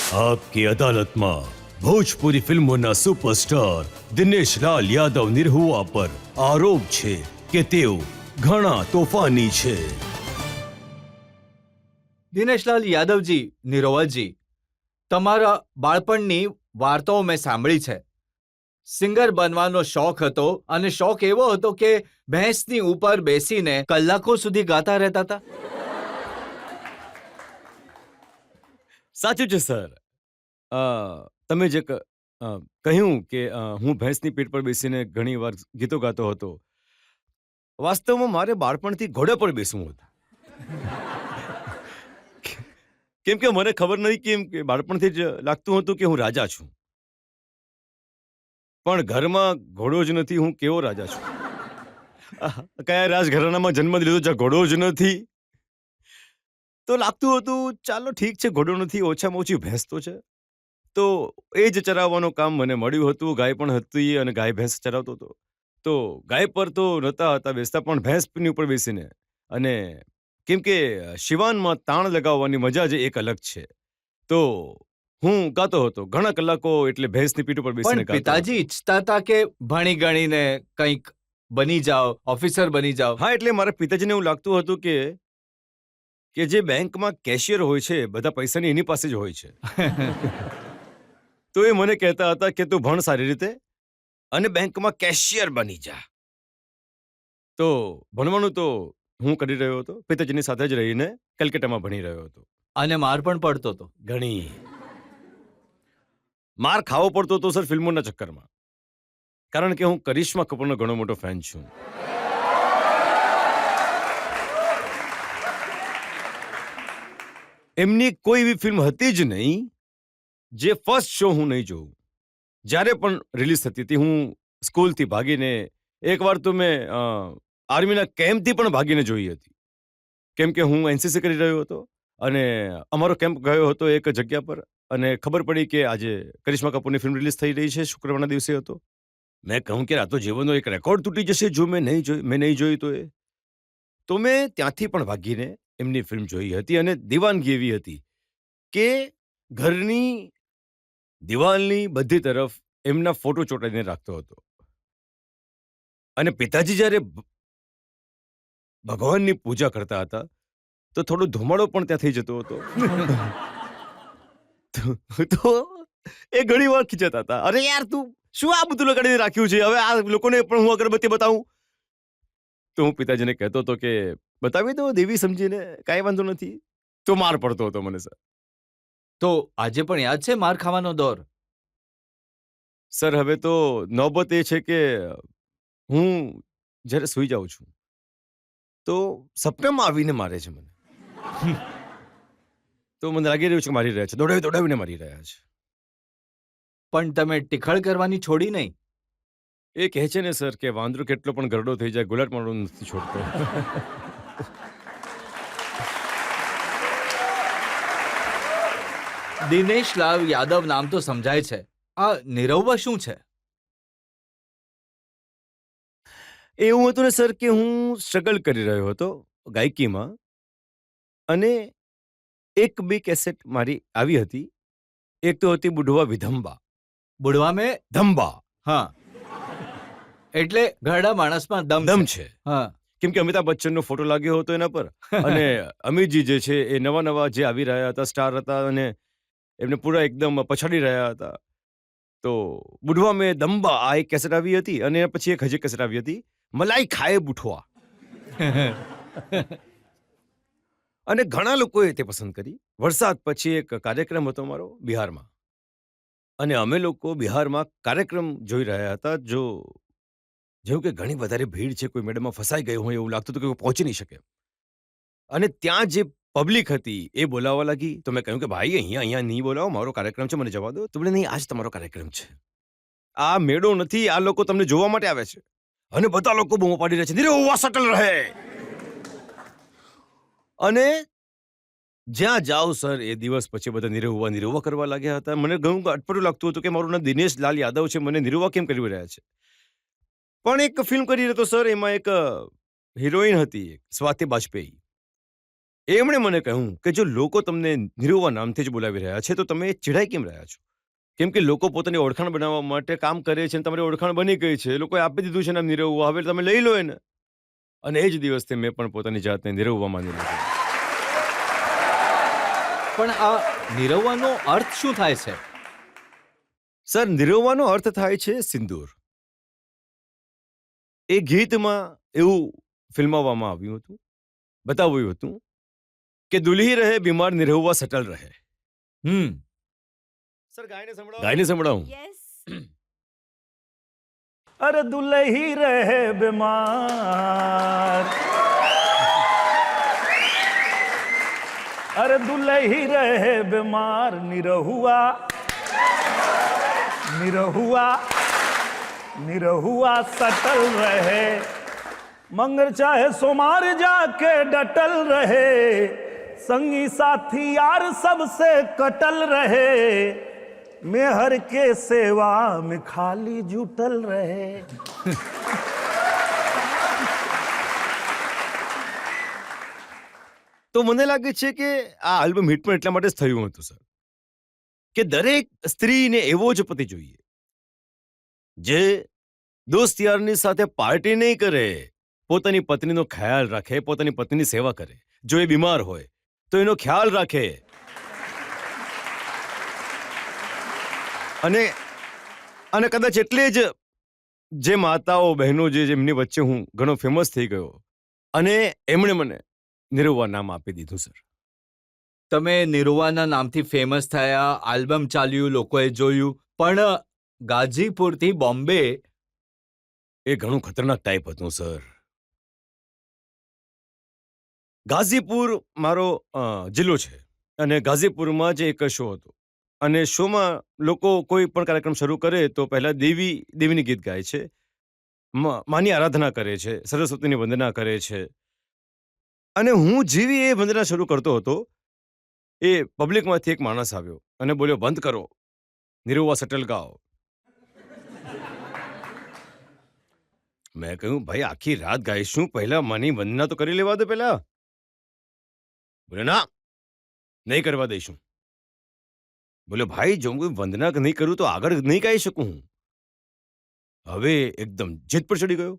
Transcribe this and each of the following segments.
આપકી અદાલતમાં ભોજપુરી ફિલ્મોના સુપરસ્ટાર દિનેશ લાલ યાદવ નિરહુઆ પર આરોપ છે કે તેઓ ઘણા તોફાની છે. દિનેશલાલ યાદવજી, નિરોવતજી, તમારા બાળપણની વાર્તાઓ મેં સાંભળી છે. સિંગર બનવાનો શોખ હતો અને શોખ એવો હતો કે ભેંસની ઉપર બેસીને કલાકો સુધી ગાતા રહેતા હતા. સાચું છે સર. તમે જે કહ્યું કે હું ભેંસની પીઠ પર બેસીને ઘણી વાર ગીતો ગાતો હતો, વાસ્તવમાં મારે બાળપણથી ઘોડા પર બેસવું હતું. કેમ કે મને ખબર નહીં કેમ કે બાળપણથી જ લાગતું હતું કે હું રાજા છું, પણ ઘરમાં ઘોડો જ નથી, હું કેવો રાજા છું? કયા રાજઘરાનામાં જન્મ લીધો જ્યાં ઘોડો જ નથી? તો લાગતું હતું ચાલો ઠીક છે, ઘોડો નથી, ઓછામાં ઓછી ભેંસ તો છે. તો એ જ ચરાવવાનું કામ મને મળ્યું હતું. ગાય પણ હતી અને ગાય ભેંસ ચરાવતો હતો. તો ગાય પર તો નહોતા હતા બેસતા, પણ ભેંસની ઉપર બેસીને. અને કેમ કે શિવાનમાં તાણ લગાવવાની મજા જ એક અલગ છે. તો હું ગાતો હતો ઘણા કલાકો, એટલે ભેંસની પીઠ ઉપર બેસીને પણ પિતાજી ઈચ્છતા હતા કે ભણી ગણીને કંઈક બની જાઓ, ઓફિસર બની જાઓ. હા, એટલે મારા પિતાજીને એવું લાગતું હતું કે જે બેંકમાં કેશિયર હોય છે, બધા પૈસાની એની પાસે જ હોય છે. તો એ મને કહેતા હતા કે તું ભણ સારી રીતે અને બેંકમાં કેશિયર બની જા. તો ભણવાનું તો હું કરી રહ્યો હતો, પિતાજીની સાથે જ રહીને કલકત્તામાં ભણી રહ્યો હતો. અને માર પણ પડતો હતો. ઘણી માર ખાવો પડતો હતો સર ફિલ્મોના ચક્કરમાં, કારણ કે હું કરિશ્મા કપૂરનો ઘણો મોટો ફેન છું. એમની કોઈ એવી ફિલ્મ હતી જ નહીં જે ફર્સ્ટ શો હું નહીં જોઉં. જ્યારે પણ રિલીઝ થતી હતી, હું સ્કૂલથી ભાગીને, એકવાર તો મેં આર્મીના કેમ્પથી પણ ભાગીને જોઈ હતી. કેમ કે હું એનસીસી કરી રહ્યો હતો અને અમારો કેમ્પ ગયો હતો એક જગ્યા પર, અને ખબર પડી કે આજે કરિશ્મા કપૂરની ફિલ્મ રિલીઝ થઈ રહી છે. શુક્રવારના દિવસે હતો. મેં કહ્યું કે આ તો જીવનનો એક રેકોર્ડ તૂટી જશે જો મેં નહીં જોઈ તો. તો મેં ત્યાંથી પણ ભાગીને એમની ફિલ્મ જોઈ હતી. અને દીવાનગી એવી હતી કે ઘરની દિવાલની બધી તરફ એમના ફોટો ચોંટાડીને રાખતો હતો. અને પિતાજી જ્યારે ભગવાનની પૂજા કરતા હતા તો થોડો ધુમાડો પણ ત્યાં થઈ જતો હતો. તો એ ઘણી વાર ખીચાતા હતા, અરે યાર તું શું આ બધું લગાડીને રાખ્યું છે, હવે આ લોકોને પણ હું અગરબત્તી બતાવું? તો હું પિતાજીને કહેતો હતો કે બતાવી દો દેવી સમજીને, કાંઈ વાંધો નથી. તો માર પડતો હતો મને સર. તો આજે પણ યાદ છે માર ખાવાનો દોર? સર હવે તો નોબત એ છે કે હું જ્યારે સૂઈ જાઉં છું તો સપનામાં આવીને મારે છે મને. તો મને લાગી રહ્યું છે કે મારી રહ્યા છે, દોડાવીને મારી રહ્યા છે. પણ તમે ટીખળ કરવાની છોડી નહીં? એ કહે છે ને સર કે વાંદરો કેટલો પણ ગરડો થઈ જાય, ગુલાટ મારવાનું નથી છોડતો. દિનેશલાલ યાદવ નામ તો સમજાય છે. આ નિરહુઆ શું છે? એવું હતું ને સર કે હું સ્ટ્રગલ કરી રહ્યો હતો ગાયકીમાં, અને એક બે કેસેટ મારી આવી હતી. એક તો હતી બુઢવા વિધંબા. બુઢવા મેં ધંબા. હા, એટલે ઘરડા માણસમાં દમ છે. હા. કેમ કે અમિતાભ બચ્ચનનો ફોટો લાગ્યો હતો એના પર, અને અમિતજી જે છે એ નવા જે આવી રહ્યા હતા, સ્ટાર હતા, અને એમને પૂરા એકદમ પછાડી રહ્યા હતા. તો બુઢવા મેં દંબા આ એક કેસેટ આવી હતી, અને પછી એક હજી કેસેટ આવી હતી, મલાઈ ખાએ બુઠવા. અને ઘણા લોકોએ તે પસંદ કરી. વરસાદ પછી એક કાર્યક્રમ હતો મારો બિહારમાં, અને અમે લોકો બિહારમાં કાર્યક્રમ જોઈ રહ્યા હતા. જેવું કે ઘણી વધારે ભીડ છે, કોઈ મેડમમાં ફસાઈ ગયું હોય એવું લાગતું હતું કે કોઈ પહોંચી નહીં શકે. અને ત્યાં જે પબ્લિક હતી એ બોલાવવા લાગી. તો મેં કહ્યું કે ભાઈ અહીંયા નહીં બોલાવો, મારો કાર્યક્રમ છે, મને જવા દો. તો બોલે નહીં, આજ તમારો કાર્યક્રમ છે, આ મેળો નથી, આ લોકો તમને જોવા માટે આવે છે. અને બધા લોકો બૂમો પાડી રહ્યા છે, નિરહુઆ સટલ રહે. અને જ્યાં જાઓ સર એ દિવસ પછી બધા નિરહુઆ કરવા લાગ્યા હતા. મને ઘણું અટપટું લાગતું હતું કે મારું નામ દિનેશ લાલ યાદવ છે, મને નિરહુઆ કેમ કરી રહ્યા છે. પણ એક ફિલ્મ કરી રહ્યો હતો સર, એમાં એક હિરોઈન હતી સ્વાતિ બાજપેયી. એમણે મને કહ્યું કે જો લોકો તમને નિરુવા નામથી જ બોલાવી રહ્યા છે તો તમે ચીડાઈ કેમ રહ્યા છો? કેમ કે લોકો પોતાની ઓળખાણ બનાવવા માટે કામ કરે છે અને તમારી ઓળખાણ બની ગઈ છે. લોકોએ આપી દીધું છે નામ નિરહુઆ. હવે તમે લઈ લો એને. અને એ જ દિવસથી મેં પણ પોતાની જાતને નિરહુઆ માની લીધું. પણ આ નિરવવાનો અર્થ શું થાય છે? સર, નિરહુવાનો અર્થ થાય છે સિંદૂર. એ ગીતમાં એવું ફિલ્માવવામાં આવ્યું હતું, બતાવ્યું હતું કે દુલ્હી રહે બીમાર નિરહુઆ સટલ રહે. સર, ગાયને સંભળાવું. यस अरे दुल्ही रहे बीमार, अरे दुल्ही रहे बीमार, निरहुआ निरहुआ निरहुआ सटल रहे, मंगर चाहे सोमार जाके डटल रहे, संगी साथी यार सबसे कटल रहे, मेहर के सेवा में खाली जुटल रहे. તો મને લાગે છે કે આ આલ્બમ હિટ પણ એટલા માટે જ થયું હતું સર, કે દરેક સ્ત્રીને એવો જ પતિ જોઈએ જે દોસ્ત યારની સાથે પાર્ટી નહીં કરે, પોતાની પત્નીનો ખ્યાલ રાખે, પોતાની પત્નીની સેવા કરે. જો એ બીમાર હોય તો એનો ખ્યાલ રાખે. અને અને કદાચ એટલે જ જે માતાઓ બહેનો જેમની વચ્ચે હું ઘણો ફેમસ થઈ ગયો અને એમણે મને નિરહુઆ નામ આપી દીધું સર. તમે નિરવાના નામથી ફેમસ થયા, આલ્બમ ચાલ્યું, લોકોએ જોયું, પણ ગાજીપુરથી બોમ્બે એ ઘણું ખતરનાક ટાઈપ હતું સર. ગાઝીપુર મારો જિલ્લો છે અને ગાઝીપુરમાં જ એક શો હતો અને શોમાં લોકો કોઈ પણ કાર્યક્રમ શરૂ કરે તો પહેલા દેવીની ગીત ગાય છે, માની આરાધના કરે છે, સરસ્વતીની વંદના કરે છે. અને હું જેવી એ વંદના શરૂ કરતો હતો એ પબ્લિકમાંથી એક માણસ આવ્યો અને બોલ્યો, બંધ કરો, નિરહુઆ સટલ ગાઓ. મેં કહ્યું, ભાઈ આખી રાત ગાઈશું, પહેલા માની વંદના તો કરી લેવા દો પહેલા. બોલે, ના, નહીં કરવા દઈશું. બોલે, ભાઈ જો હું વંદના નહીં કરું તો આગળ નહીં ગાઈ શકું હું. હવે એકદમ જીદ પર ચડી ગયો,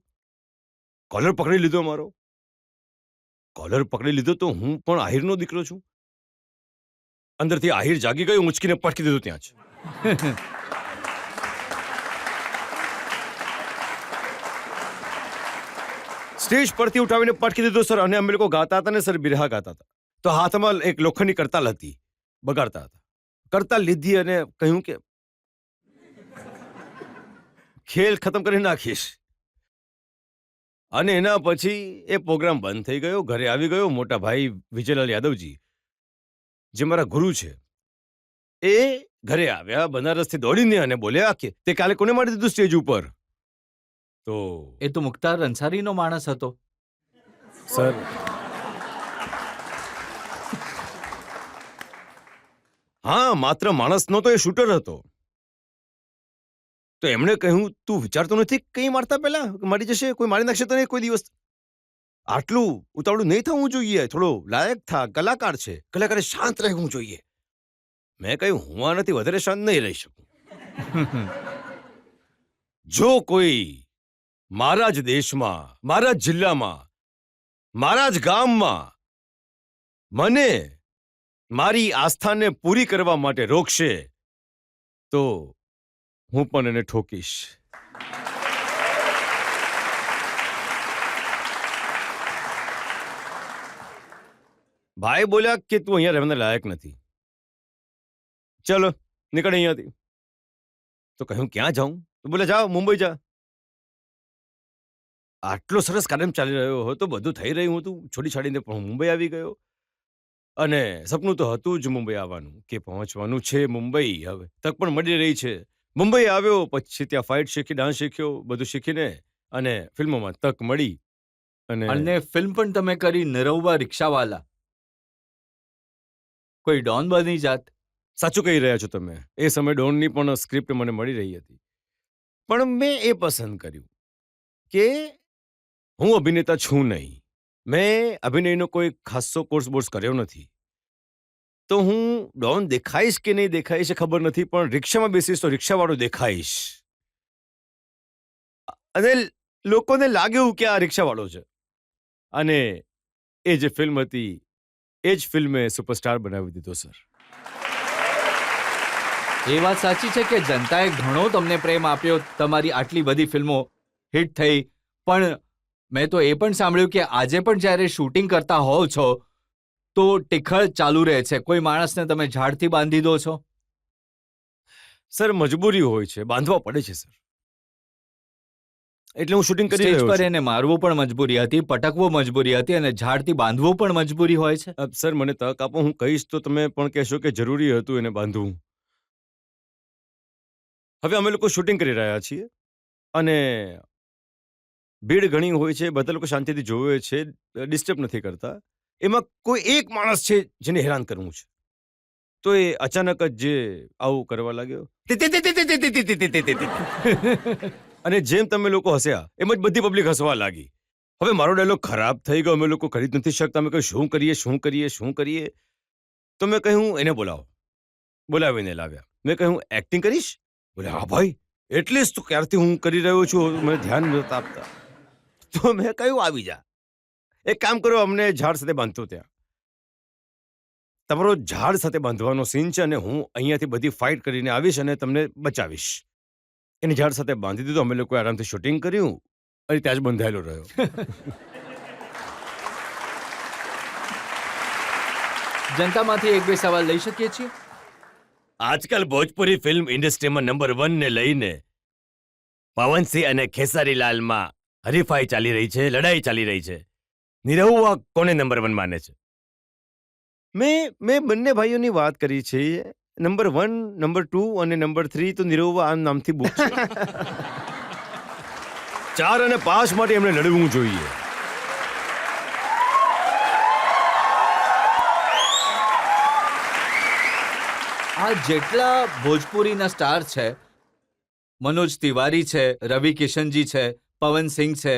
કોલર પકડી લીધો મારો. કોલર પકડી લીધો તો હું પણ આહિરનો દીકરો છું. અંદરથી આહિર જાગી ગયો, ઉંચકીને પટકી દીધો ત્યાં જ. સ્ટેજ પરથી ઉઠાવીને પટકી દીધો સર. અને અમે લોકો ગાતા હતા ને સર, બિરહા ગાતા હતા, તો હાથમાં એક લોખંડની કરતાલ હતી, બગાડતા હતા. કરતાલ લીધી અને કહ્યું કે ખેલ ખતમ કરી નાખીશ. અને એના પછી એ પ્રોગ્રામ બંધ થઈ ગયો. ઘરે આવી ગયો. મોટા ભાઈ વિજયલાલ યાદવજી, જે મારા ગુરુ છે, એ ઘરે આવ્યા બનારસથી દોડીને અને બોલ્યા કે તે કાલે કોને મારી દીધું સ્ટેજ ઉપર? તો એ તો મુખ્તાર અંસારીનો માણસ હતો. સર, હા, માત્ર માણસ નહોતો, એ શૂટર હતો. તો એમણે કહ્યું, તું વિચારતો નથી કંઈ મારતા પહેલા મારી જશે, કોઈ મારી નાખશે તને કોઈ દિવસ? આટલું ઉતાવળું નહીં થવું જોઈએ, થોડો લાયક થા, કલાકાર છે, કલાકારે શાંત રહેવું જોઈએ. મેં કહ્યું, હું આનાથી વધારે શાંત નહીં રહી શકું. જો કોઈ મારા જ દેશમાં, મારા જ જિલ્લામાં, મારા જ ગામમાં મને મારી આસ્થાને પૂરી કરવા માટે રોકશે તો હું પણ એને ઠોકીશ. ભાઈ બોલ્યા કે તું અહીંયા રહેવાના લાયક નથી, ચલો નીકળ અહીંયાથી. તો કહ્યું, ક્યાં જાઉં? તો બોલે, જાઓ મુંબઈ જા. આટલો સરસ કાર્યક્રમ ચાલી રહ્યો હતો, બધું થઈ રહ્યું હતું, છોડી છાડીને પણ હું મુંબઈ આવી ગયો. અને સપનું તો હતું જ મુંબઈ આવવાનું, કે પહોંચવાનું છે મુંબઈ. હવે તક પણ મળી રહી છે. મુંબઈ આવ્યો, પછી ત્યાં ફાઇટ શીખી, ડાન્સ શીખ્યો, બધું શીખીને અને ફિલ્મોમાં તક મળી. અને ફિલ્મ પણ તમે કરી, નિરહુઆ રિક્ષાવાલા. કોઈ ડોન બની જાત. સાચું કહી રહ્યા છો તમે. એ સમયે ડોનની પણ સ્ક્રિપ્ટ મને મળી રહી હતી, પણ મેં એ પસંદ કર્યું કે હું અભિનેતા છું નહીં, મેં અભિનયનો કોઈ ખાસો કોર્સ કર્યો નથી, તો હું ડોન દેખાઈશ કે નહીં દેખાઈશ એ ખબર નથી, પણ રિક્ષામાં બેસીશ તો રિક્ષાવાળો દેખાઈશ, અને લોકોને લાગે એવું કે આ રિક્ષાવાળો છે. અને એ જે ફિલ્મ હતી એ જ ફિલ્મે સુપરસ્ટાર બનાવી દીધો સર. એ વાત સાચી છે કે જનતાએ ઘણો તમને પ્રેમ આપ્યો, તમારી આટલી બધી ફિલ્મો હિટ થઈ, પણ મેં તો એ પણ સાંભળ્યું કે આજે પણ જ્યારે શૂટિંગ કરતા હોવ છો તો ટિખળ ચાલુ રહે છે. કોઈ માણસને તમે ઝાડથી બાંધી દો છો? સર મજબૂરી હોય છે, બાંધવા પડે છે સર, એટલે હું શૂટિંગ કરી સ્ટેજ રહ્યો પર છું. એને મારવું પણ મજબૂરી હતી, પટકવું મજબૂરી હતી, અને ઝાડથી બાંધવું પણ મજબૂરી હોય છે. સર મને તક આપો, હું કહીશ તો તમે પણ કહેશો કે જરૂરી હતું એને બાંધવું. હવે અમે લોકો શૂટિંગ કરી રહ્યા છીએ અને ભીડ ઘણી હોય છે, બધા લોકો શાંતિથી જોવે છે, ડિસ્ટર્બ નથી કરતા. એમાં કોઈ એક માણસ છે જેને હેરાન કરવું છે, તો એ અચાનક જ જે આવું કરવા લાગ્યો, અને જેમ તમે લોકો હસ્યા એમ જ બધી પબ્લિક હસવા લાગી. હવે મારો ડાયલોગ ખરાબ થઈ ગયો, અમે લોકો કરી જ નથી શકતા. અમે કહ્યું શું કરીએ શું કરીએ શું કરીએ, તો મેં કહ્યું એને બોલાવો. બોલાવીને લાવ્યા. મેં કહ્યું એક્ટિંગ કરીશ? બોલે હા ભાઈ, એટલે જ તો ક્યારથી હું કરી રહ્યો છું, મને ધ્યાન નહોતા આપતા. તો મેં કહ્યું આવી જા, એક કામ કરો, અમને ઝાડ સાથે બાંધતો ત્યાં. તમારો ઝાડ સાથે બાંધવાનો સીન છે અને હું અહીંયાથી બધી ફાઇટ કરીને આવીશ અને તમને બચાવીશ. એને ઝાડ સાથે બાંધી દીધો. અમે લોકોએ આરામથી શૂટિંગ કર્યું અને ત્યાં જ બંધાયેલો રહ્યો. જનતામાંથી એક બે સવાલ લઈ શકીએ છીએ? આજકાલ ભોજપુરી ફિલ્મ ઇન્ડસ્ટ્રીમાં નંબર 1 ને લઈને પવનસિંહ અને ખેસારીલાલમાં હરીફાઈ ચાલી રહી છે, લડાઈ ચાલી રહી છે. નિરહુઆ કોને નંબર 1 માને છે? મેં બંને ભાઈઓની વાત કરી છે. નંબર 1, નંબર 2 અને નંબર 3 તો નિરહુઆ આ નામથી બુક છે. 4 અને 5 માટે એમણે લડવું જોઈએ. આ જેટલા ભોજપુરીના સ્ટાર છે, મનોજ તિવારી છે, રવિ કિશનજી છે, પવન સિંહ છે,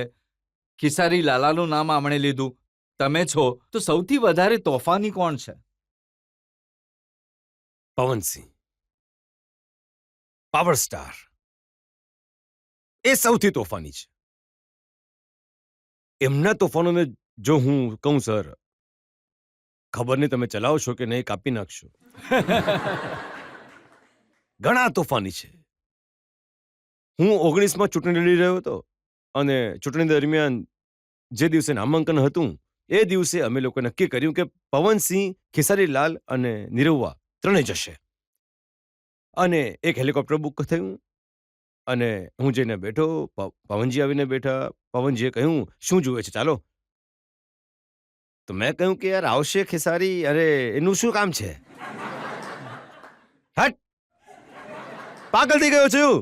ખિસારી લાલાનું નામ આમણે લીધું, તમે છો, તો સૌથી વધારે તોફાની કોણ છે? પવનસિંહ, પાવર સ્ટાર, એ સૌથી તોફાની છે. એમના તોફાનોને જો હું કહું સર, ખબર નહીં તમે ચલાવશો કે નહીં, કાપી નાખશો. ઘણા તોફાની છે. હું 19માં ચૂંટણી લડી રહ્યો હતો અને ચૂંટણી દરમિયાન જે દિવસે નામાંકન હતું એ દિવસે અમે લોકો નક્કી કર્યું કે પવનસિંહ, ખેસારીલાલ અને નિરહુઆ ત્રણેય જશે. અને એક હેલિકોપ્ટર બુક થયું અને હું જઈને બેઠો. પવનજી આવીને બેઠા. પવનજીએ કહ્યું શું જુએ છે, ચાલો. તો મેં કહ્યું કે યાર આવશે ખેસારી, અરે એનું શું કામ છે, હટ, પાગલ થઈ ગયો છું.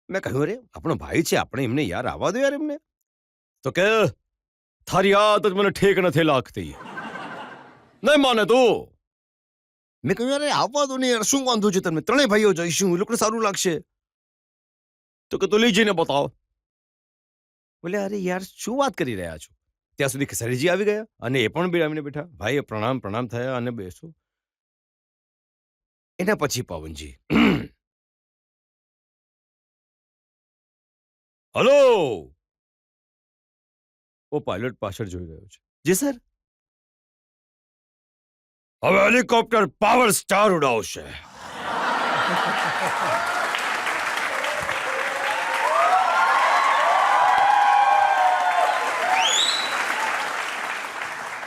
મેં કહ્યું અરે આપણો ભાઈ છે, આપણે એમને યાર આવવા દો યાર એમને. તો કે તારી યાદ જ મને ઠેક નથી લાગતી, નહીં માને તું. મેં કહ્યું અરે આવવા દો ને યાર, શું વાંધો છે તમને, ત્રણેય ભાઈઓ જઈશું, એ લોકોને સારું લાગશે. તો કે તો લઈ જઈને બતાવો. બોલે અરે યાર શું વાત કરી રહ્યા છો. ત્યાં સુધી ખેસારીજી આવી ગયા અને એ પણ આવીને બેઠા. ભાઈએ પ્રણામ થયા અને બેસો. એના પછી પવનજી, હલો. ઓ પાયલોટ પાછળ જોઈ રહ્યો છે. જી સર. હવે હેલિકોપ્ટર પાવર સ્ટાર ઉડાવશે.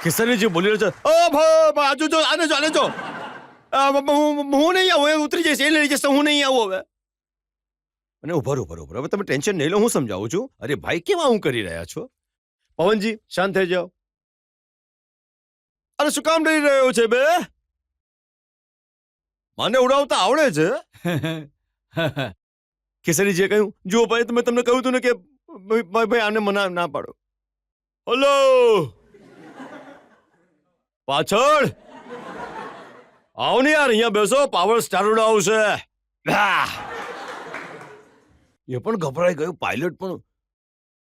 કિશનજી બોલી રહ્યો છે, ઓ બાજુ જો, આને જો, આને જો. હું નહીં આવું, એ ઉતરી જઈશ, એ લઈ જશે, હું નહીં આવું હવે. અને ઉભર. હવે તમે ટેન્શન નહીં લો, હું સમજાવું છું. અરે ભાઈ કેમ આવું કરી રહ્યા છો? પવનજી શાંત થઈ જાઓ. અરે શું કામ ડરી રહ્યો છે બે? મને ઉડાવતા આવડે છે. કેસરીજીએ કહ્યું જુઓ ભાઈ, મેં તમને કહ્યું હતું ને કે ભાઈ આને મના ના પાડો. હલો પાછળ આવો ને યાર, અહીંયા બેસો, પાવર સ્ટાર ઉડાવશે. એ પણ ગભરાઈ ગયો, પાયલટ પણ.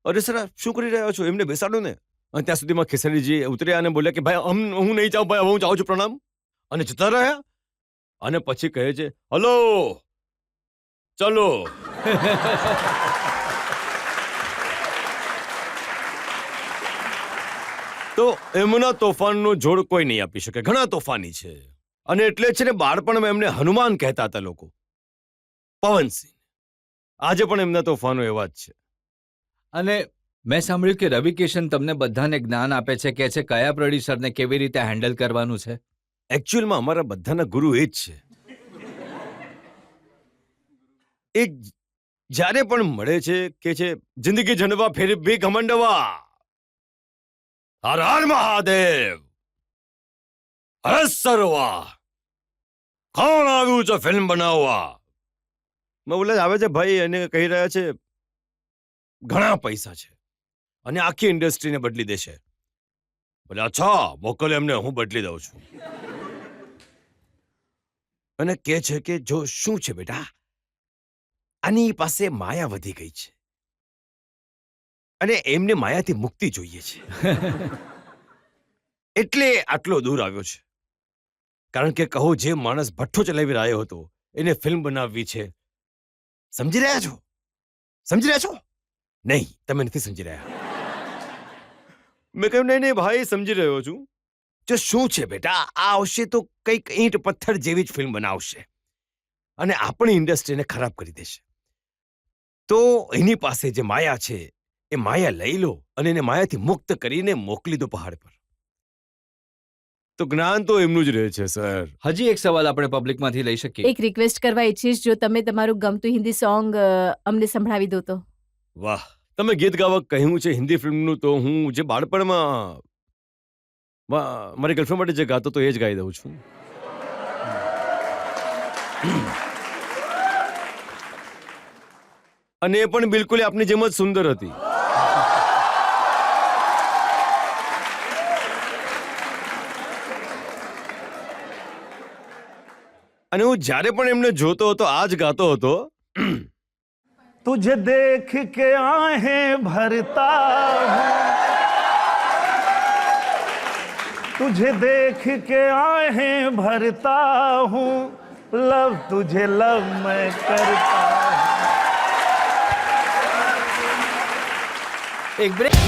અરે સર શું કરી રહ્યા છો, એમને બેસાડો ને. અને ત્યાં સુધીમાં ખેસારીજી ઉતર્યા અને બોલ્યા કે ભાઈ હું નહીં જાઉં ભાઈ, હવે હું જાઉં છું, પ્રણામ. અને જતા રહ્યા. અને પછી કહે છે, હલો ચલો. તો એમના તોફાનનો જોડ કોઈ નહીં આપી શકે. ઘણા તોફાની છે. અને એટલે જ છે ને બાળપણમાં એમને હનુમાન કહેતા હતા લોકો. પવનસિંહ. આજે પણ એમના તોફાનો એવા જ છે. અને મેં સાંભળ્યું કે રવિ કિશન તમને બધાને જ્ઞાન આપે છે, કે છે કયા પ્રોડ્યુસરને કેવી રીતે હેન્ડલ કરવાનું છે. એકચ્યુઅલમાં અમારા બધાના ગુરુ એ જ છે. એ જ્યારે પણ મળે છે કે છે જિંદગી જંડવા ફેર ભી ઘમંડવા, હર હર મહાદેવ, હર સરવા, કોણ આવ્યું છે ફિલ્મ બનાવવા. મેં બોલે આવે છે ભાઈ એને કહી રહ્યા છે ઘણા પૈસા છે અને આખી ઇન્ડસ્ટ્રીને બદલી દેશે. બોલે અચ્છા મોકલ એમને, હું બદલી દઉં છું. અને કહે છે કે જો શું છે બેટા, આની પાસે માયા વધી ગઈ છે અને એમને માયાથી મુક્તિ જોઈએ છે. એટલે આટલો દૂર આવ્યો છે. કારણ કે કહો જે માણસ ભઠ્ઠો ચલાવી રહ્યો હતો એને ફિલ્મ બનાવવી છે. સમજી રહ્યા છો? સમજી રહ્યા છો? નહીં, તમે નથી સમજી રહ્યા. મેં કહ્યું નહીં નહીં ભાઈ, સમજી રહ્યો છું. જો શું છે બેટા, આ આવશે તો કંઈક ઈંટ પથ્થર જેવી જ ફિલ્મ બનાવશે અને આપણી ઇન્ડસ્ટ્રીને ખરાબ કરી દેશે. તો એની પાસે જે માયા છે એ માયા લઈ લો અને એને માયાથી મુક્ત કરીને મોકલી દો પહાડ પર. તો જ્ઞાન તો એમનું જ રહે છે સર. હજી એક સવાલ આપણે પબ્લિકમાંથી લઈ શકીએ. એક રિક્વેસ્ટ કરવા ઈચ્છીશ, જો તમે તમારું ગમતું હિન્દી સોંગ અમને સંભળાવી દો તો. વાહ, તમે ગીત ગાવા કહ્યું છે હિન્દી ફિલ્મનું, તો હું જે બાળપણમાં મારી ગર્લફ્રેન્ડ માટે જે ગાતો તો એ જ ગાઈ દઉં છું. અને એ પણ બિલકુલ આપની જેમ જ સુંદર હતી. અને હું જ્યારે પણ એમને જોતો હતો આ જ ગાતો હતો. तुझे देख के आहें भरता हूँ, तुझे देख के आहें भरता हूँ, लव तुझे लव मैं करता हूँ. એક બ્રેક.